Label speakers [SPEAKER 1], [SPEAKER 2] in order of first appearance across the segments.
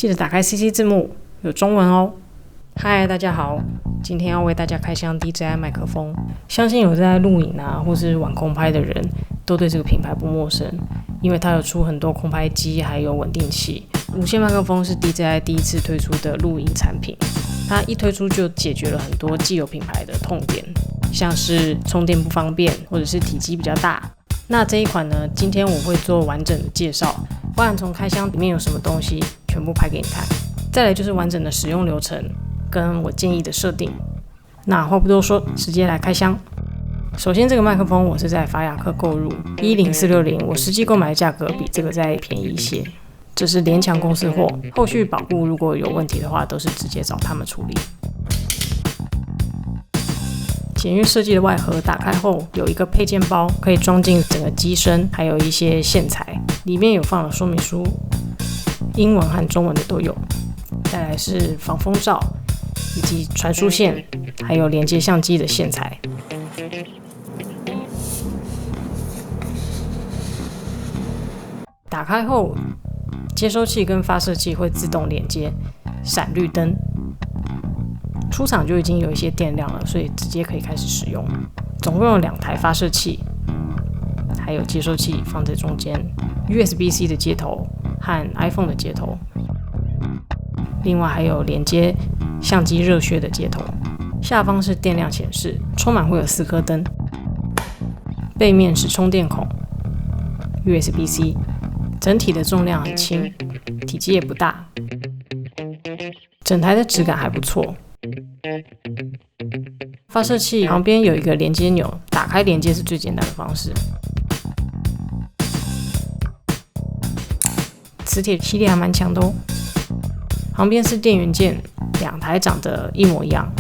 [SPEAKER 1] 记得打开 CC 字幕，有中文哦。嗨，大家好，今天要为大家开箱 DJI 麦克风。相信有在录影或是玩空拍的人都对这个品牌不陌生，因为它有出很多空拍机还有稳定器。无线麦克风是 DJI 第一次推出的录音产品，它一推出就解决了很多既有品牌的痛点，像是充电不方便或者是体积比较大。那这一款呢，今天我会做完整的介绍，包含从开箱里面有什么东西全部拍给你看，再来就是完整的使用流程跟我建议的设定。那话不多说，直接来开箱。首先这个麦克风我是在法雅克购入10460，我实际购买的价格比这个再便宜一些，这是联强公司货，后续保护如果有问题的话都是直接找他们处理。简约设计的外盒打开后有一个配件包，可以装进整个机身还有一些线材，里面有放了说明书，英文和中文的都有。再来是防风罩以及传输线，还有连接相机的线材。打开后，接收器跟发射器会自动连接，闪绿灯。出厂就已经有一些电量了，所以直接可以开始使用。总共有2台发射器，还有接收器放在中间， USB-C 的接头和 iPhone 的接头，另外还有连接相机热靴的接头。下方是电量显示，充满会有4颗灯。背面是充电孔 USB-C， 整体的重量很轻，体积也不大，整台的质感还不错。发射器旁边有一个连接钮，打开连接是最简单的方式。磁铁吸力还蛮强的哦。旁边是电源键，2台长得一模一样，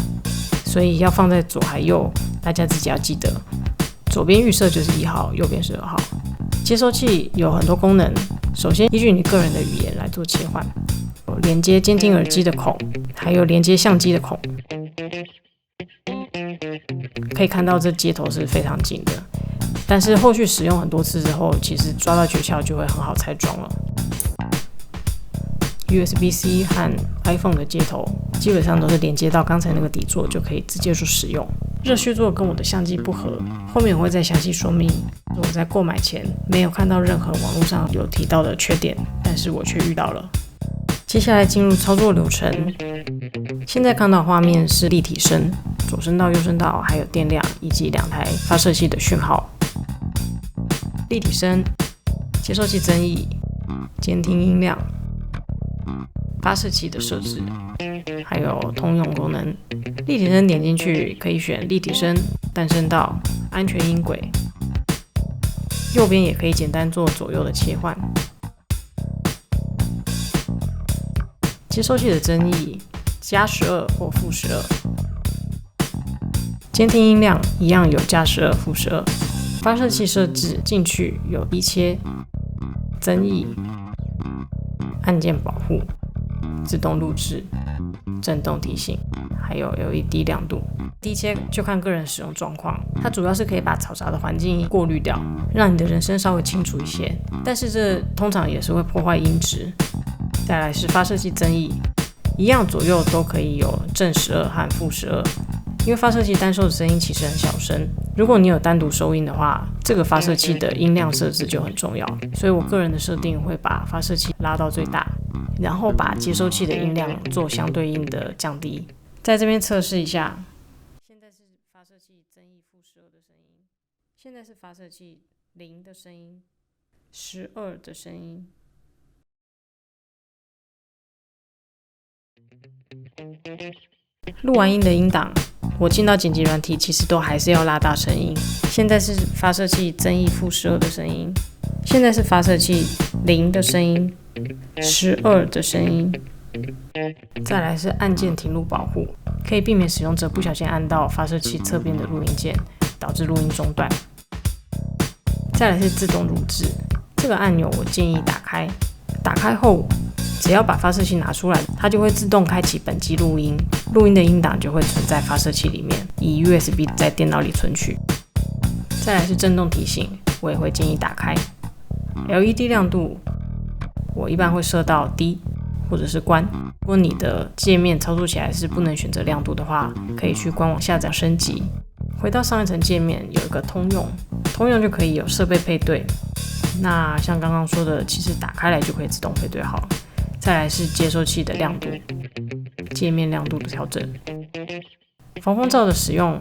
[SPEAKER 1] 所以要放在左还右，大家自己要记得。左边预设就是1号，右边是2号。接收器有很多功能，首先依据你个人的语言来做切换，有连接监听耳机的孔，还有连接相机的孔。可以看到这接头是非常紧的，但是后续使用很多次之后，其实抓到诀窍就会很好拆装了。USB-C 和 iPhone 的接头基本上都是连接到刚才那个底座，就可以直接做使用。热靴座跟我的相机不合，后面我会再详细说明。我在购买前没有看到任何网络上有提到的缺点，但是我却遇到了。接下来进入操作流程。现在看到画面是立体声，左声道、右声道，还有电量以及2台发射器的讯号。立体声、接收器增益、监听音量、发射器的设置，还有通用功能。立体声点进去可以选立体声、单声道、安全音轨，右边也可以简单做左右的切换。接收器的增益+12或-12，监听音量一样有+12、-12。发射器设置进去有低切、增益、按键保护、自动录制、震动提醒，还有 LED 亮度。低切就看个人使用状况，它主要是可以把嘈杂的环境过滤掉，让你的人声稍微清楚一些，但是这通常也是会破坏音质。再来是发射器增益，一样左右都可以有正12和负12，因为发射器单收的声音其实很小声，如果你有单独收音的话，这个发射器的音量设置就很重要，所以我个人的设定会把发射器拉到最大，然后把接收器的音量做相对应的降低。在这边测试一下，现在是发射器增益负12的声音，现在是发射器0的声音，12的声音。录完音的音档，我进到剪辑软体，其实都还是要拉大声音。现在是发射器增益负12的声音，现在是发射器0的声音，12的声音。再来是按键停录保护，可以避免使用者不小心按到发射器侧边的录音键，导致录音中断。再来是自动录制，这个按钮我建议打开，打开后只要把发射器拿出来，它就会自动开启本机录音，录音的音档就会存在发射器里面，以 USB 在电脑里存取。再来是震动提醒，我也会建议打开。LED 亮度我一般会设到低，或者是关。如果你的界面操作起来是不能选择亮度的话，可以去官网下载升级。回到上一层界面，有一个通用就可以有设备配对。那像刚刚说的，其实打开来就可以自动配对好了。再来是接收器的亮度，界面亮度的调整。防风罩的使用，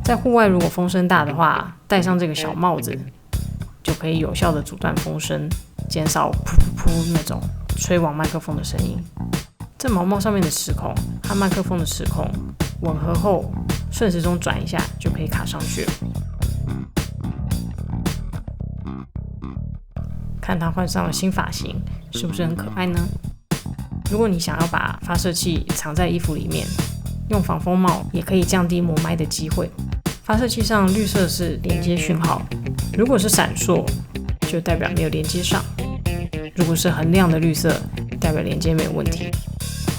[SPEAKER 1] 在户外如果风声大的话，戴上这个小帽子就可以有效的阻断风声，减少噗噗噗那种吹往麦克风的声音。这毛帽上面的齿孔和麦克风的齿孔吻合后，顺时钟转一下就可以卡上去了。看它换上了新发型，是不是很可爱呢？如果你想要把发射器藏在衣服里面，用防风帽也可以降低磨麦的机会。发射器上绿色是连接讯号，如果是闪烁，就代表没有连接上；如果是很亮的绿色，代表连接没有问题。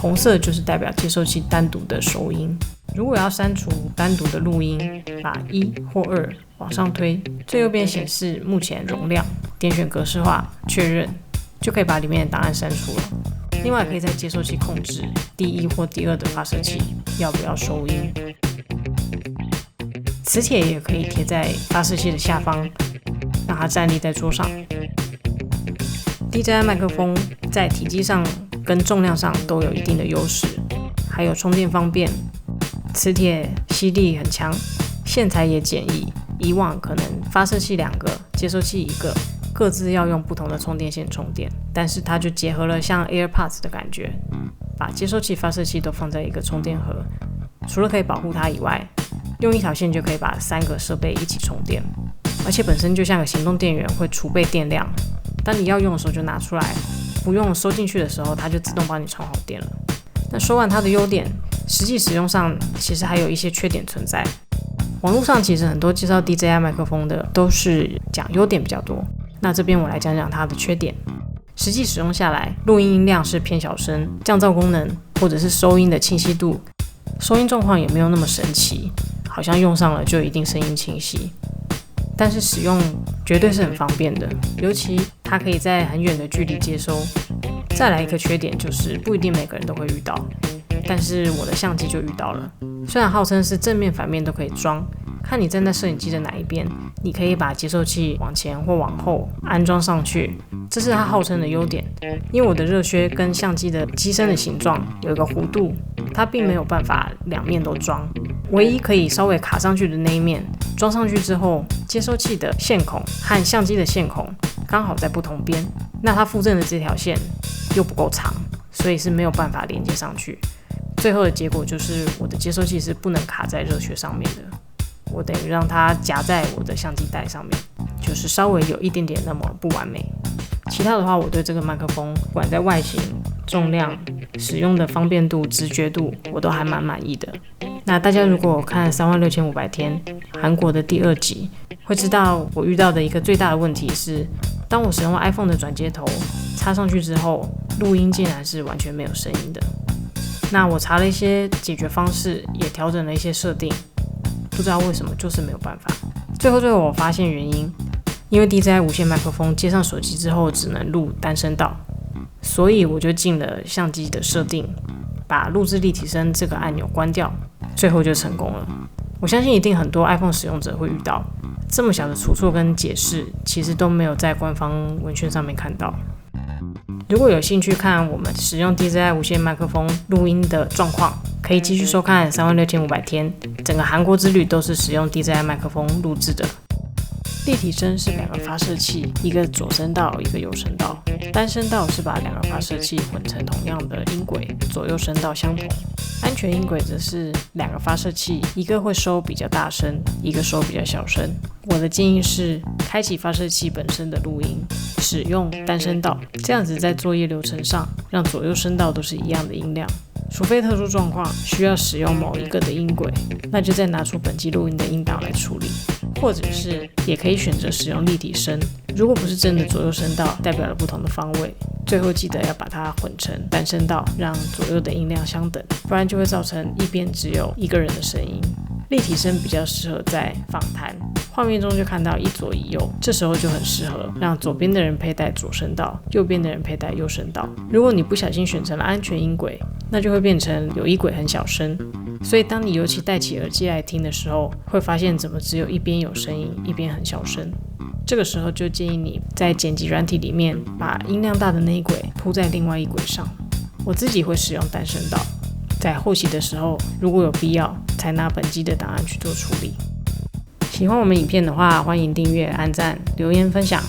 [SPEAKER 1] 红色就是代表接收器单独的收音。如果要删除单独的录音，把1或2往上推，最右边显示目前容量，点选格式化确认，就可以把里面的档案删除了。另外可以在接收器控制第1或第2的发射器要不要收音。磁铁也可以贴在发射器的下方，让它站立在桌上。DJI 麦克风在体积上跟重量上都有一定的优势，还有充电方便，磁铁吸力很强，线材也简易。以往可能发射器2个，接收器1个，各自要用不同的充电线充电，但是它就结合了像 AirPods 的感觉，把接收器、发射器都放在一个充电盒。除了可以保护它以外，用一条线就可以把3个设备一起充电，而且本身就像个行动电源，会储备电量。当你要用的时候就拿出来，不用收进去的时候，它就自动帮你充好电了。那说完它的优点，实际使用上其实还有一些缺点存在。网络上其实很多介绍 DJI 麦克风的都是讲优点比较多，那这边我来讲讲它的缺点。实际使用下来，录音音量是偏小声，降噪功能或者是收音的清晰度，收音状况也没有那么神奇，好像用上了就一定声音清晰。但是使用绝对是很方便的，尤其它可以在很远的距离接收。再来一个缺点就是不一定每个人都会遇到，但是我的相机就遇到了。虽然号称是正面反面都可以装，看你站在摄影机的哪一边，你可以把接收器往前或往后安装上去，这是它号称的优点。因为我的热靴跟相机的机身的形状有一个弧度，它并没有办法两面都装，唯一可以稍微卡上去的那一面装上去之后，接收器的线孔和相机的线孔刚好在不同边，那它附赠的这条线又不够长，所以是没有办法连接上去。最后的结果就是我的接收器是不能卡在热靴上面的，我等于让它夹在我的相机带上面，就是稍微有一点点那么不完美。其他的话，我对这个麦克风不管在外形、重量、使用的方便度、直觉度，我都还蛮满意的。那大家如果看36500天韩国的第2集，会知道我遇到的一个最大的问题是，当我使用 iPhone 的转接头插上去之后，录音竟然是完全没有声音的。那我查了一些解决方式，也调整了一些设定，不知道为什么就是没有办法。最后我发现原因，因为 DJI 无线麦克风接上手机之后只能录单声道，所以我就进了相机的设定，把录制立体声这个按钮关掉，最后就成功了。我相信一定很多 iPhone 使用者会遇到这么小的出错跟解释，其实都没有在官方文宣上面看到。如果有兴趣看我们使用 DJI 无线麦克风录音的状况，可以继续收看36500天，整个韩国之旅都是使用 DJI 麦克风录制的。立体声是2个发射器，一个左声道，一个右声道。单声道是把2个发射器混成同样的音轨，左右声道相同。安全音轨则是2个发射器，一个会收比较大声，一个收比较小声。我的建议是开启发射器本身的录音，使用单声道，这样子在作业流程上让左右声道都是一样的音量。除非特殊状况需要使用某一个的音轨，那就再拿出本机录音的音档来处理，或者是也可以选择使用立体声。如果不是真的左右声道代表了不同的方位，最后记得要把它混成单声道，让左右的音量相等，不然就会造成一边只有一个人的声音。立体声比较适合在访谈、画面中就看到一左一右，这时候就很适合让左边的人佩戴左声道，右边的人佩戴右声道。如果你不小心选成了安全音轨，那就会变成有一轨很小声，所以当你尤其戴起耳机来听的时候，会发现怎么只有一边有声音，一边很小声。这个时候就建议你在剪辑软体里面把音量大的那一轨铺在另外一轨上。我自己会使用单声道，在后期的时候如果有必要才拿本机的档案去做处理。喜欢我们影片的话，欢迎订阅、按赞、留言、分享。